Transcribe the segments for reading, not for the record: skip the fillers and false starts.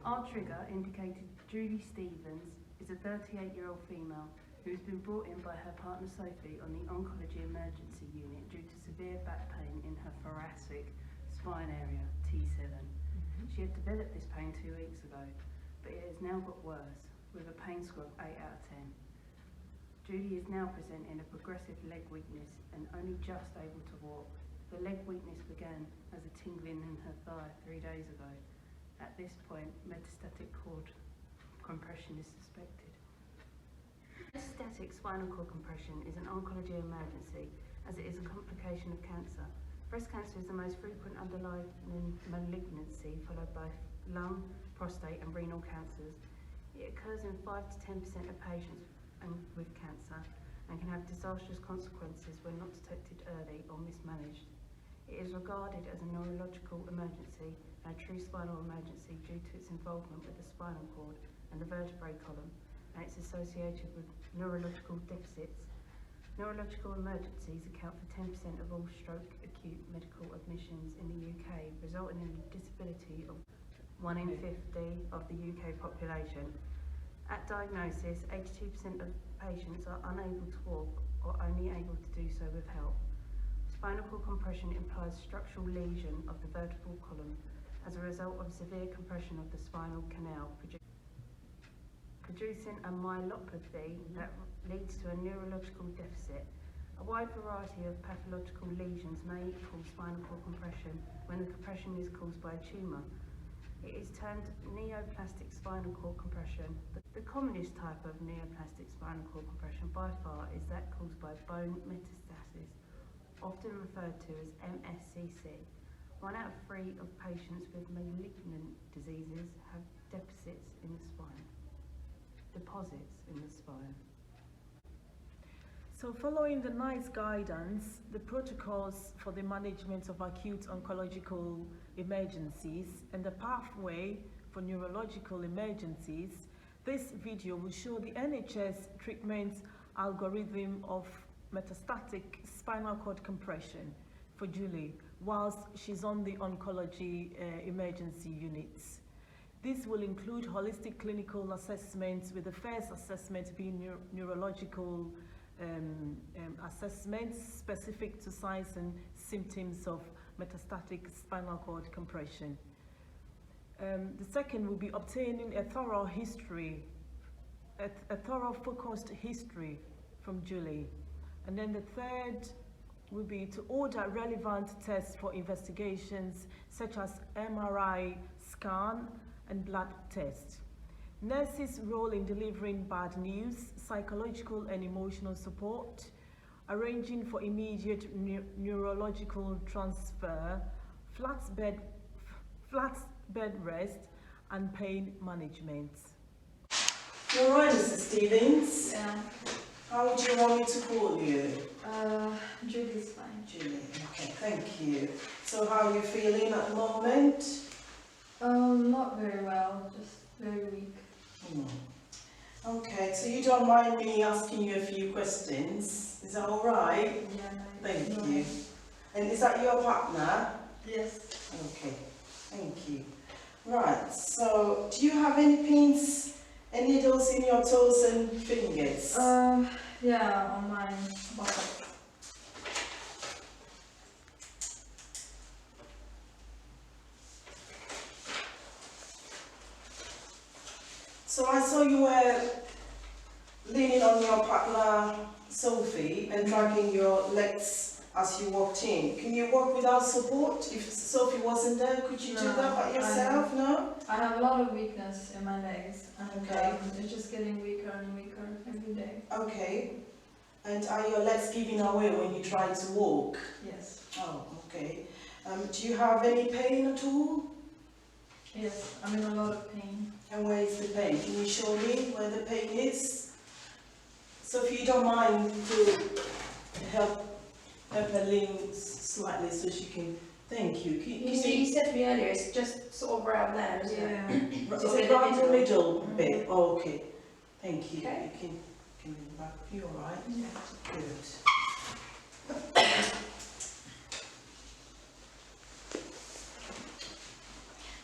Our trigger indicated Julie Stevens is a 38-year-old female who's been brought in by her partner Sophie on the oncology emergency unit due to severe back pain in her thoracic spine area, T7. She had developed this pain 2 weeks ago, but it has now got worse, with a pain score of 8 out of 10. Julie is now presenting a progressive leg weakness and only just able to walk. The leg weakness began as a tingling in her thigh 3 days ago. At this point, metastatic cord compression is suspected. Metastatic spinal cord compression is an oncology emergency as it is a complication of cancer. Breast cancer is the most frequent underlying malignancy, followed by lung, prostate and renal cancers. It occurs in 5 to 10% of patients with cancer and can have disastrous consequences when not detected early or mismanaged. It is regarded as a neurological emergency and a true spinal emergency due to its involvement with the spinal cord and the vertebrae column, and it's associated with neurological deficits. Neurological emergencies account for 10% of all stroke acute medical admissions in the UK, resulting in a disability of 1 in 50 of the UK population. At diagnosis, 82% of patients are unable to walk or only able to do so with help. Spinal cord compression implies structural lesion of the vertebral column as a result of severe compression of the spinal canal, producing a myelopathy that leads to a neurological deficit. A wide variety of pathological lesions may cause spinal cord compression when the compression is caused by a tumour. It is termed neoplastic spinal cord compression. The commonest type of neoplastic spinal cord compression by far is that caused by bone metastasis, often referred to as MSCC. 1 out of 3 of patients with malignant diseases have deposits in the spine. So following the NICE guidance, the protocols for the management of acute oncological emergencies and the pathway for neurological emergencies, this video will show the NHS treatment algorithm of metastatic spinal cord compression for Julie whilst she's on the oncology emergency units. This will include holistic clinical assessments, with the first assessment being neurological assessments specific to signs and symptoms of metastatic spinal cord compression. The second will be obtaining a thorough history, a thorough focused history from Julie. And then the third will be to order relevant tests for investigations such as MRI scan and blood tests. Nurses' role in delivering bad news, psychological and emotional support, arranging for immediate neurological transfer, flat bed rest, and pain management. You're right, Mrs. Stevens. Yeah. How would you want me to call you? Julie's fine. Julie. Okay, thank you. So how are you feeling at the moment? Not very well, just very weak. Okay, so you don't mind me asking you a few questions? Is that all right? Yeah. Thank you. And is that your partner? Yes. Okay, thank you. Right, so do you have any pins and needles in your toes and fingers? Yeah, on my bottom. So I saw you were leaning on your partner Sophie and dragging your legs as you walked in. Can you walk without support? If Sophie wasn't there, could you do that by yourself? No? I have a lot of weakness in my legs, and Okay. it's just getting weaker and weaker every day. Okay. And are your legs giving away when you try to walk? Yes. Oh, okay. Do you have any pain at all? Yes, I'm in a lot of pain. And where is the pain? Can you show me where the pain is? So if you don't mind to help her lean slightly so she can. Thank you. You said to me earlier, it's just sort of around there, isn't it? Yeah. So around the middle bit. Oh, okay. Thank you. Okay. You can lean back. You all right? Yeah. Good.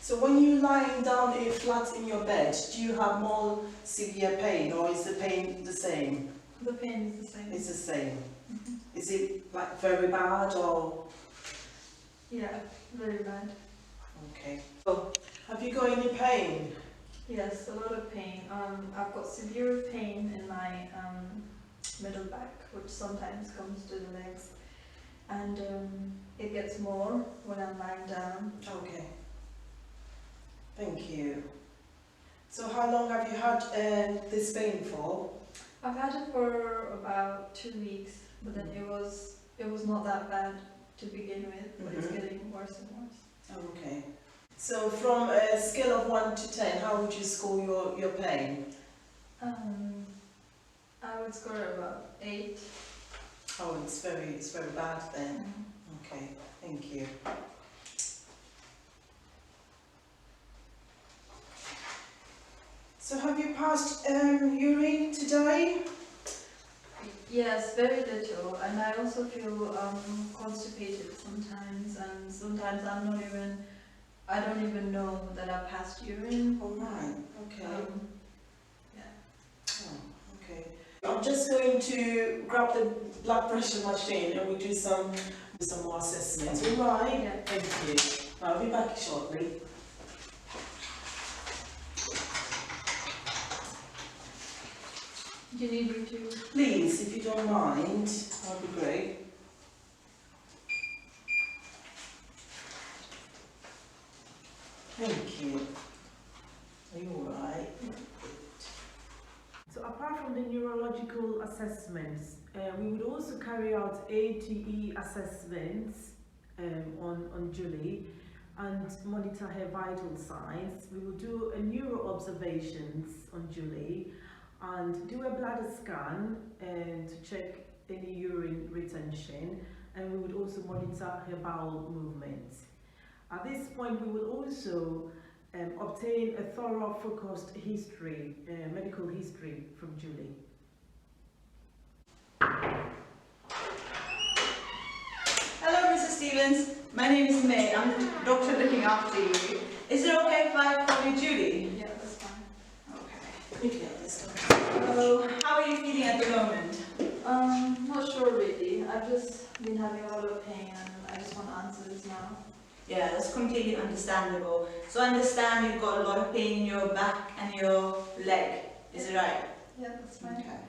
So when you're lying down flat in your bed, do you have more severe pain, or is the pain the same? The pain is the same. It's the same. Mhm. Is it like very bad or? Yeah, very bad. Okay. So, have you got any pain? Yes, a lot of pain. I've got severe pain in my middle back, which sometimes comes to the legs, and it gets more when I'm lying down. Okay. Thank you. So how long have you had this pain for? I've had it for about 2 weeks, but then it was not that bad to begin with, but it's Mhm. getting worse and worse. Okay. So from a scale of 1 to 10, how would you score your pain? I would score about 8. Oh, it's very bad then. Okay, thank you. So have you passed urine today? Yes, very little, and I also feel constipated sometimes, and sometimes I don't even know that I've passed urine. All right, okay. Yeah. Oh, okay. I'm just going to grab the blood pressure machine and we'll do some more assessments. All right? Yeah. Thank you. I'll be back shortly. Do you need me to? Please, if you don't mind, that'd be great. Thank you. Are you all right? So apart from the neurological assessments, we would also carry out ATE assessments on Julie and monitor her vital signs. We will do a neuro observations on Julie and do a bladder scan to check any urine retention, and we would also monitor her bowel movements. At this point, we will also obtain a thorough focused history, medical history from Julie. Hello, Mrs. Stevens. My name is May. I'm the doctor looking after you. Is it okay if I call you Julie? Yeah, that's fine. Okay. Okay, let's go. So, how are you feeling at the moment? Not sure really. I've just been having a lot of pain, and I just want answers now. Yeah, that's completely understandable. So I understand you've got a lot of pain in your back and your leg. Is it right? Yeah, that's fine. Okay.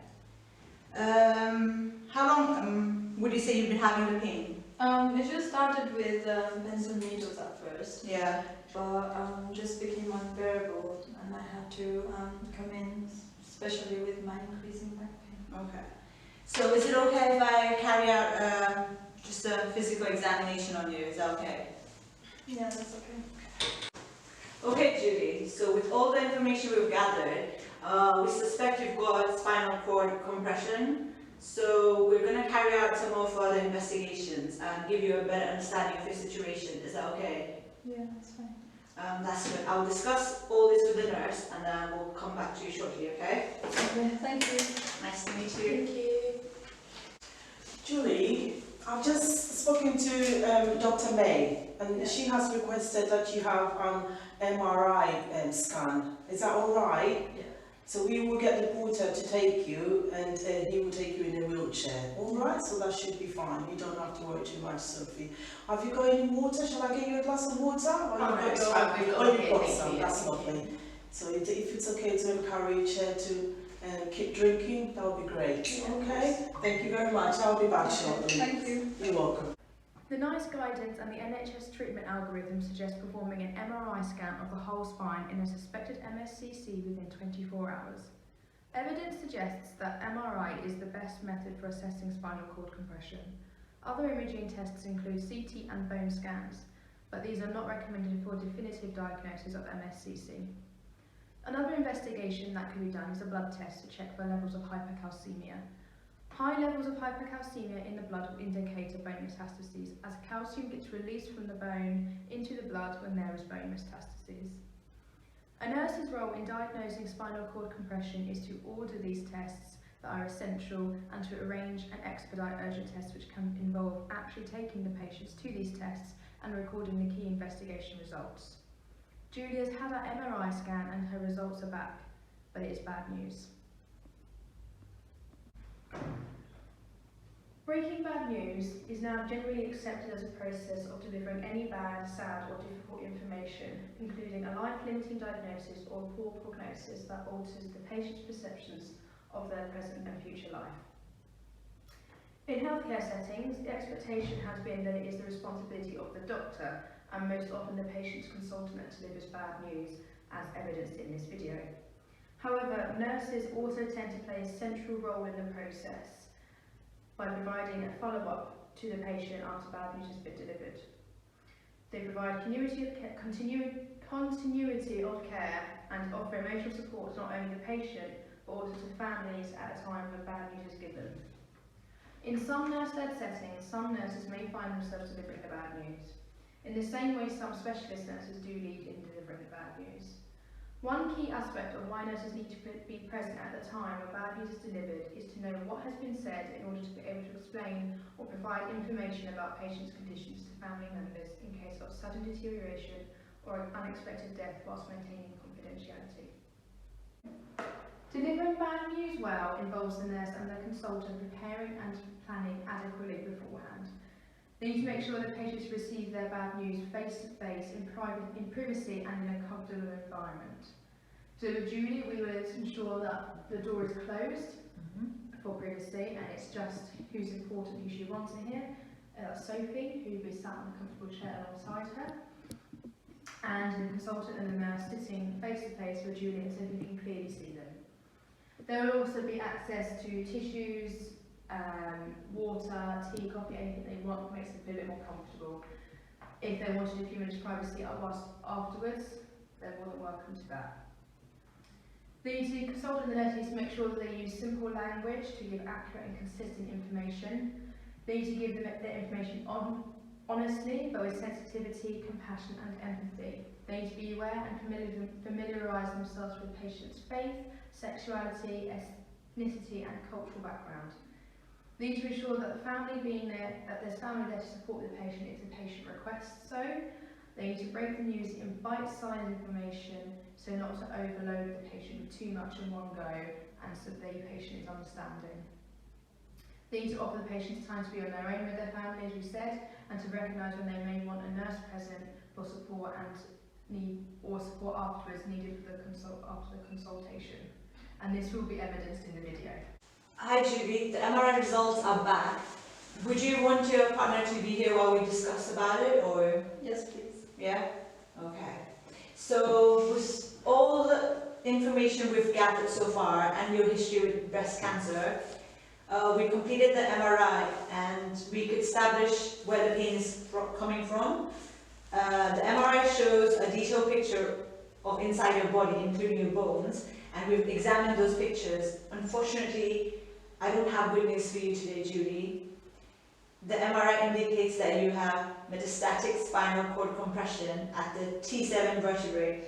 How long would you say you've been having the pain? It just started with pins and needles at first, Yeah. but just became unbearable, and I had to come in, especially with my increasing back pain. Okay. So is it okay if I carry out just a physical examination on you? Is that okay? Yeah, that's okay. Okay, Julie, so with all the information we've gathered, we suspect you've got spinal cord compression. So we're going to carry out some more further investigations and give you a better understanding of your situation. Is that okay? Yeah, that's fine. That's good. I'll discuss all this with the nurse and then we'll come back to you shortly, okay? Okay, thank you. Nice to meet you. Thank you. Julie, I've just spoken to Dr. May, and she has requested that you have an MRI scan. Is that all right? Yeah. So we will get the porter to take you, and he will take you in a wheelchair. All right, so that should be fine. You don't have to worry too much, Sophie. Have you got any water? Shall I get you a glass of water? Or Oh, no, you've it's got fine. We've got oh, you've it, got thank some. you, That's yeah. lovely. So if it's okay to encourage her to keep drinking, that would be great. Okay? Thank you very much. I'll be back shortly. Thank you. You're welcome. The NICE guidance and the NHS treatment algorithm suggest performing an MRI scan of the whole spine in a suspected MSCC within 24 hours. Evidence suggests that MRI is the best method for assessing spinal cord compression. Other imaging tests include CT and bone scans, but these are not recommended for definitive diagnosis of MSCC. Another investigation that can be done is a blood test to check for levels of hypercalcemia. High levels of hypercalcemia in the blood will indicate a bone metastases, as calcium gets released from the bone into the blood when there is bone metastases. A nurse's role in diagnosing spinal cord compression is to order these tests that are essential and to arrange and expedite urgent tests, which can involve actually taking the patients to these tests and recording the key investigation results. Julie has had her MRI scan and her results are back, but it is bad news. Breaking bad news is now generally accepted as a process of delivering any bad, sad or difficult information, including a life-limiting diagnosis or poor prognosis that alters the patient's perceptions of their present and future life. In healthcare settings, the expectation has been that it is the responsibility of the doctor and most often the patient's consultant that delivers bad news, as evidenced in this video. However, nurses also tend to play a central role in the process by providing a follow-up to the patient after bad news has been delivered. They provide continuity of care and offer emotional support to not only the patient but also to families at a time when bad news is given. In some nurse-led settings, some nurses may find themselves delivering the bad news. In the same way, some specialist nurses do lead in delivering the bad news. One key aspect of why nurses need to be present at the time when bad news is delivered is to know what has been said in order to be able to explain or provide information about patients' conditions to family members in case of sudden deterioration or an unexpected death whilst maintaining confidentiality. Delivering bad news well involves the nurse and the consultant preparing and planning adequately beforehand. They need to make sure that patients receive their bad news face-to-face, in privacy and in a comfortable environment. So with Julie, we would ensure that the door is closed for privacy and it's just who's important, who she wants to hear. Sophie, who will be sat in a comfortable chair alongside her, and the consultant and the nurse sitting face-to-face with Julie so we can clearly see them. There will also be access to tissues, water, tea, coffee, anything they want makes them feel a bit more comfortable. If they wanted a few minutes privacy afterwards, they're more than welcome to that. The consultant and the nurse needs to make sure that they use simple language to give accurate and consistent information. They need to give them their information honestly, but with sensitivity, compassion and empathy. They need to be aware and familiarise themselves with patients' faith, sexuality, ethnicity and cultural background. They need to ensure that the family being there, that there's family there to support the patient if the patient requests so. They need to break the news in bite-sized information so not to overload the patient with too much in one go and so the patient is understanding. They need to offer the patients time to be on their own with their family, as we said, and to recognise when they may want a nurse present for support and support afterwards needed for after the consultation. And this will be evidenced in the video. Hi Julie, the MRI results are back. Would you want your partner to be here while we discuss about it, or? Yes, please. Yeah? Okay. So with all the information we've gathered so far and your history with breast cancer, we completed the MRI and we could establish where the pain is coming from. The MRI shows a detailed picture of inside your body, including your bones, and we've examined those pictures. Unfortunately, I don't have good news for you today, Julie. The MRI indicates that you have metastatic spinal cord compression at the T7 vertebrae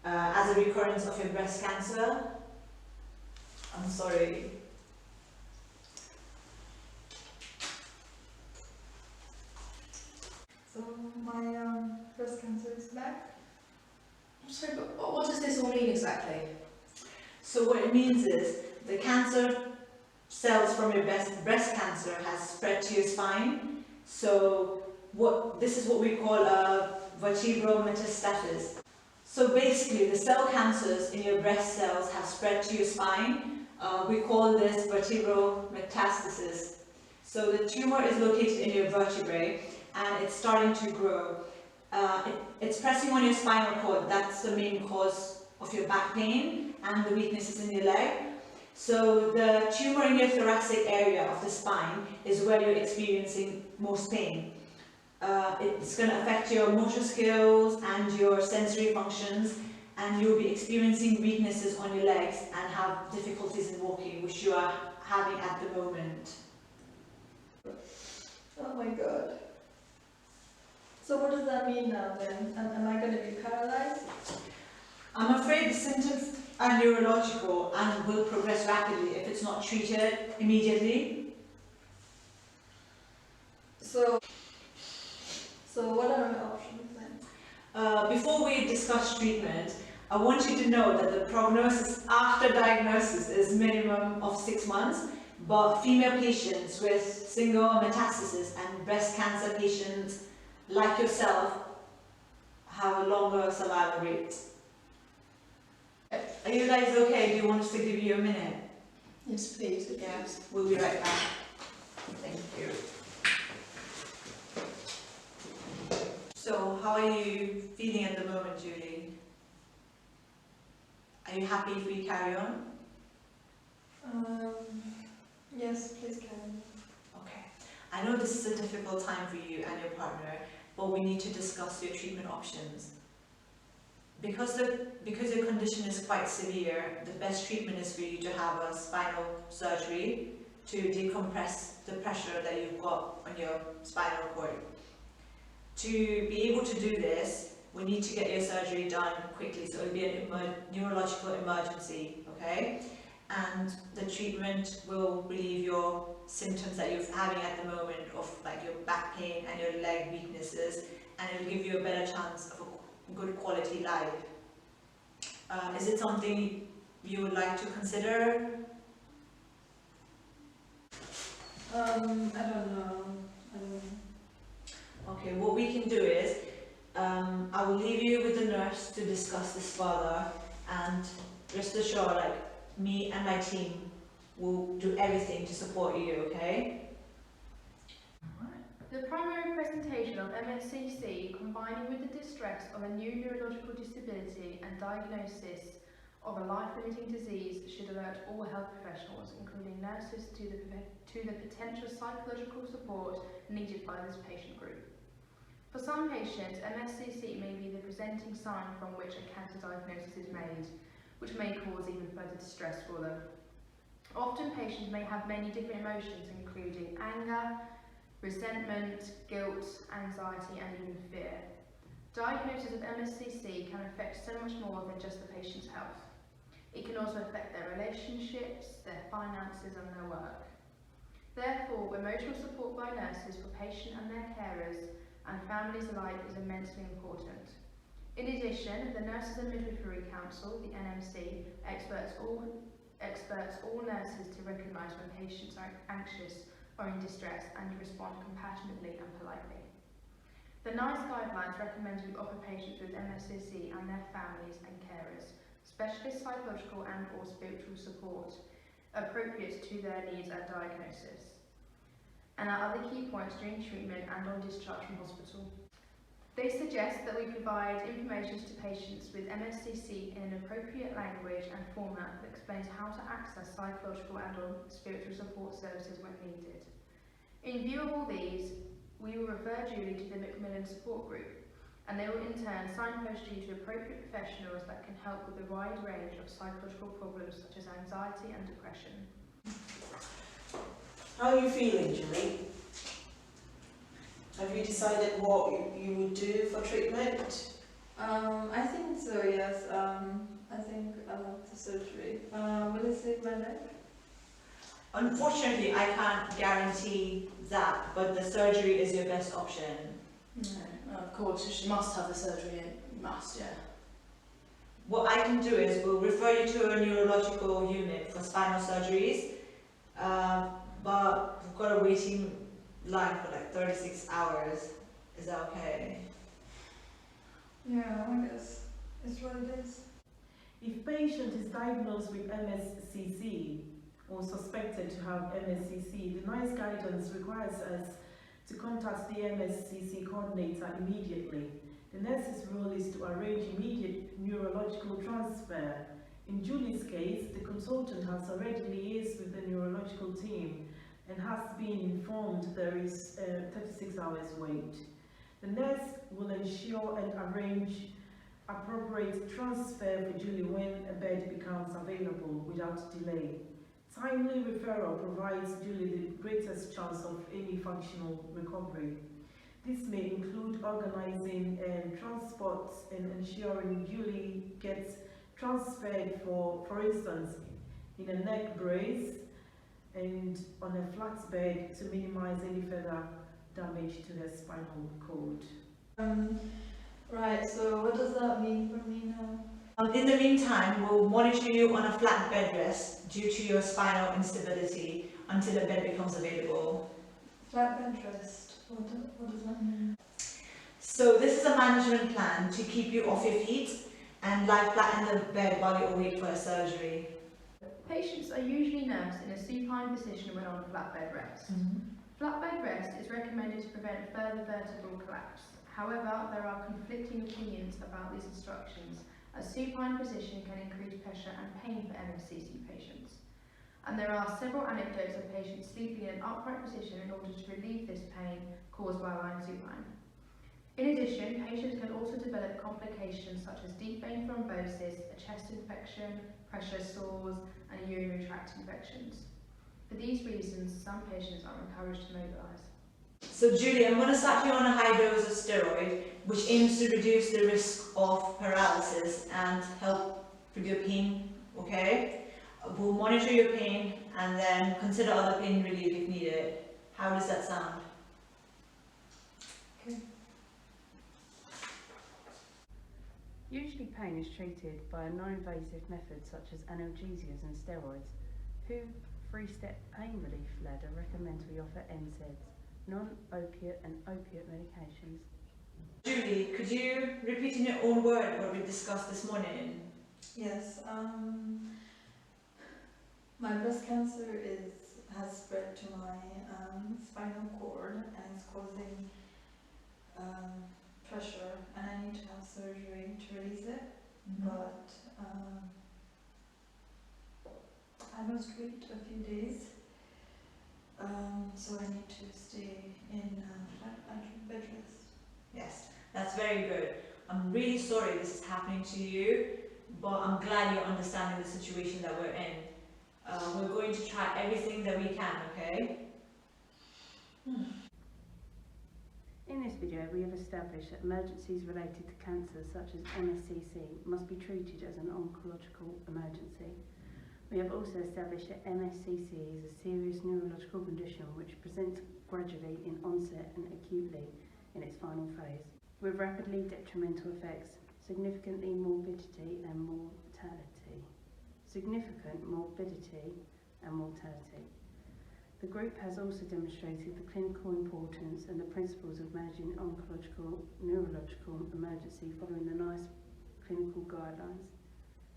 as a recurrence of your breast cancer. I'm sorry. So my breast cancer is back. Sorry, but what does this all mean exactly? So what it means is the cancer cells from your breast cancer has spread to your spine. So this is what we call a vertebral metastasis. So basically the cell cancers in your breast cells have spread to your spine. We call this vertebral metastasis. So the tumor is located in your vertebrae and it's starting to grow. It's pressing on your spinal cord. That's the main cause of your back pain and the weaknesses in your leg. So the tumor in your thoracic area of the spine is where you're experiencing most pain. It's going to affect your motor skills and your sensory functions, and you'll be experiencing weaknesses on your legs and have difficulties in walking, which you are having at the moment. Oh my god. So what does that mean now then? Am I going to be paralyzed? I'm afraid the symptoms are neurological and will progress rapidly if it's not treated immediately. So what are my options then? Before we discuss treatment, I want you to know that the prognosis after diagnosis is minimum of 6 months, but female patients with single metastasis and breast cancer patients like yourself have a longer survival rate. Are you guys okay? Do you want us to give you a minute? Yes, please. Yes, we'll be right back. Thank you. So, how are you feeling at the moment, Julie? Are you happy if we carry on? Yes, please carry on. Okay. I know this is a difficult time for you and your partner, but we need to discuss your treatment options. Because your condition is quite severe, the best treatment is for you to have a spinal surgery to decompress the pressure that you've got on your spinal cord. To be able to do this, we need to get your surgery done quickly, so it'll be a neurological emergency, okay? And the treatment will relieve your symptoms that you're having at the moment of like your back pain and your leg weaknesses, and it'll give you a better chance of a good quality life. Is it something you would like to consider? I don't know. Okay, what we can do is, I will leave you with the nurse to discuss this further, and rest assured, like, me and my team will do everything to support you, okay? The primary presentation of MSCC, combining with the distress of a new neurological disability and diagnosis of a life-limiting disease, should alert all health professionals, including nurses, to the potential psychological support needed by this patient group. For some patients, MSCC may be the presenting sign from which a cancer diagnosis is made, which may cause even further distress for them. Often patients may have many different emotions, including anger, resentment, guilt, anxiety, and even fear. Diagnosis of MSCC can affect so much more than just the patient's health. It can also affect their relationships, their finances, and their work. Therefore, emotional support by nurses for patient and their carers and families alike is immensely important. In addition, the Nurses and Midwifery Council, the NMC, experts all nurses to recognise when patients are anxious or in distress and respond compassionately and politely. The NICE guidelines recommend we offer patients with MSCC and their families and carers specialist psychological and or spiritual support appropriate to their needs at diagnosis, and our other key points during treatment and on discharge from hospital. They suggest that we provide information to patients with MSCC in an appropriate language and format that explains how to access psychological and or spiritual support services when needed. In view of all these, we will refer Julie to the Macmillan Support Group, and they will in turn signpost you to appropriate professionals that can help with a wide range of psychological problems such as anxiety and depression. How are you feeling, Julie? Have you decided what you would do for treatment? I think so, yes. I think I'll have the surgery. Will it save my leg? Unfortunately, I can't guarantee that, but the surgery is your best option. No, of course, she must have the surgery, must, yeah. What I can do is we'll refer you to a neurological unit for spinal surgeries, but we've got a waiting line for like 36 hours. Is that okay? Yeah, I guess it's what it is. If patient is diagnosed with MSCC or suspected to have MSCC, the NICE guidance requires us to contact the MSCC coordinator immediately. The nurse's role is to arrange immediate neurological transfer. In Julie's case, the consultant has already liaised with the neurological team and has been informed there is 36 hours wait. The nurse will ensure and arrange appropriate transfer for Julie when a bed becomes available without delay. Timely referral provides Julie the greatest chance of any functional recovery. This may include organizing transports and ensuring Julie gets transferred for instance, in a neck brace and on a flat bed to minimize any further damage to her spinal cord. Right, so what does that mean for me now? In the meantime, we'll monitor you on a flat bed rest due to your spinal instability until a bed becomes available. Flat bed rest, what does that mean? So this is a management plan to keep you off your feet and lie flat in the bed while you await for a surgery. Patients are usually nursed in a supine position when on flat bed rest. Flat bed rest is recommended to prevent further vertebral collapse. However, there are conflicting opinions about these instructions, as supine position can increase pressure and pain for MSCC patients. And there are several anecdotes of patients sleeping in an upright position in order to relieve this pain caused by lying supine. In addition, patients can also develop complications such as deep vein thrombosis, a chest infection, pressure sores, and urinary tract infections. For these reasons, some patients are encouraged to mobilise. So Julie, I'm going to start you on a high dose of steroid, which aims to reduce the risk of paralysis and help with your pain, okay? We'll monitor your pain and then consider other pain relief if needed. How does that sound? Okay. Usually pain is treated by a non-invasive method such as analgesias and steroids. Who three-step pain relief ladder recommends we offer NSAIDs, non-opiate and opiate medications. Julie, could you repeat in your own word what we discussed this morning? Yes, my breast cancer has spread to my spinal cord and it's causing pressure, and I need to have surgery to release it, but I must wait a few days, so I need to stay in bed rest. Yes, that's very good. I'm really sorry this is happening to you, but I'm glad you're understanding the situation that we're in. We're going to try everything that we can, okay? In this video, we have established that emergencies related to cancer such as MSCC must be treated as an oncological emergency. We have also established that MSCC is a serious neurological condition which presents gradually in onset and acutely in its final phase, with rapidly detrimental effects, significant morbidity and mortality. The group has also demonstrated the clinical importance and the principles of managing oncological neurological emergency following the NICE clinical guidelines.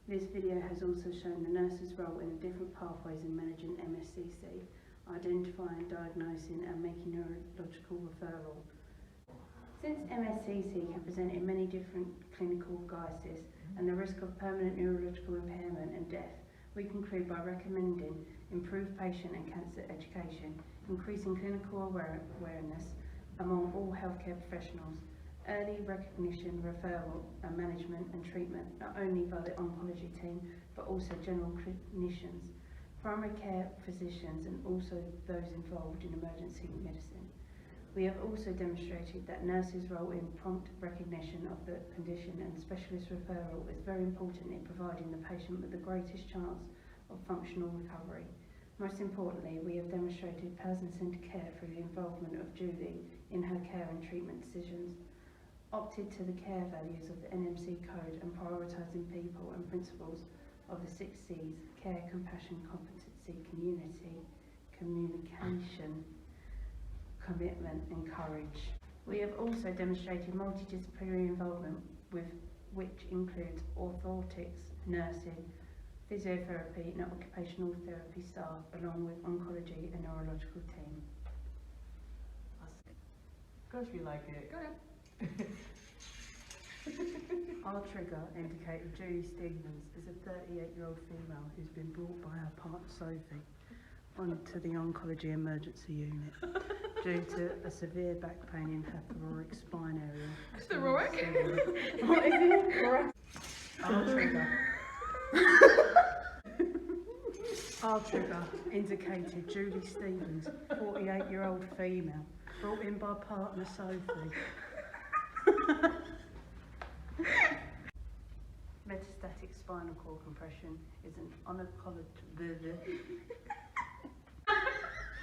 This video has also shown the nurse's role in the different pathways in managing MSCC, identifying, diagnosing and making neurological referral. Since MSCC can present in many different clinical guises and the risk of permanent neurological impairment and death, we conclude by recommending improved patient and cancer education, increasing clinical awareness among all healthcare professionals, early recognition, referral and management and treatment, not only by the oncology team but also general clinicians, primary care physicians and also those involved in emergency medicine. We have also demonstrated that nurses' role in prompt recognition of the condition and specialist referral is very important in providing the patient with the greatest chance of functional recovery. Most importantly, we have demonstrated person-centred care through the involvement of Julie in her care and treatment decisions, opted to the care values of the NMC code and prioritising people and principles of the 6 C's: care, compassion, competency, community, communication, commitment and courage. We have also demonstrated multidisciplinary involvement which includes orthotics, nursing, physiotherapy and occupational therapy staff along with oncology and neurological team. Go if you like it. Go ahead. Our trigger indicator Julie Stevens is a 38-year-old female who's been brought by her partner Sophie onto the oncology emergency unit due to a severe back pain in her thoracic spine area. Thoracic? What is it? Our trigger. Our trigger indicated Julie Stevens, 48-year-old female, brought in by partner Sophie. Metastatic spinal cord compression is an oncology.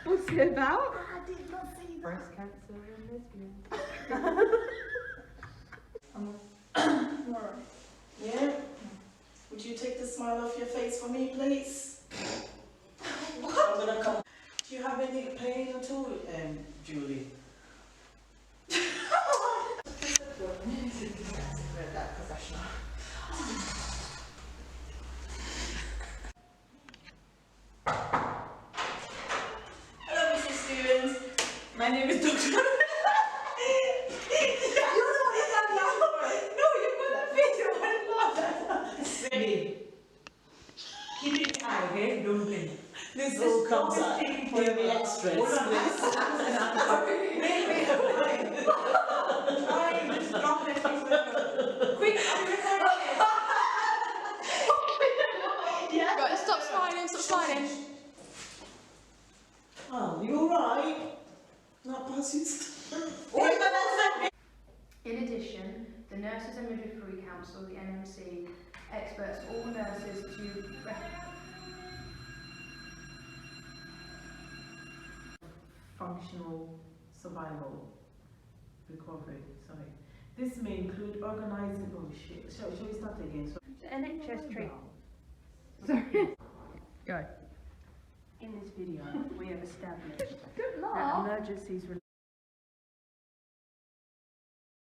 What's it about? Breast cancer and lesbians. I'm alright. Yeah? Would you take the smile off your face for me, please? I'm gonna come. Do you have any pain at all, Julie? Professional. Hello, Mrs. Stevens. My name is Dr. Keep it high, okay? Don't blink. This all comes out. Give me extras, Hold on. please. Wait. Try and just drop it. Quick, I'm recording it. Yeah. Right, stop smiling, stop smiling. Oh, you alright? Not passing. In addition, the Nurses and Midwifery Council, the NMC, experts all nurses to Functional survival recovery, sorry. This may include organizing, oh shit, shall we start again? So, The NHS treatment. Sorry. Go. In this video, we have established Good that emergencies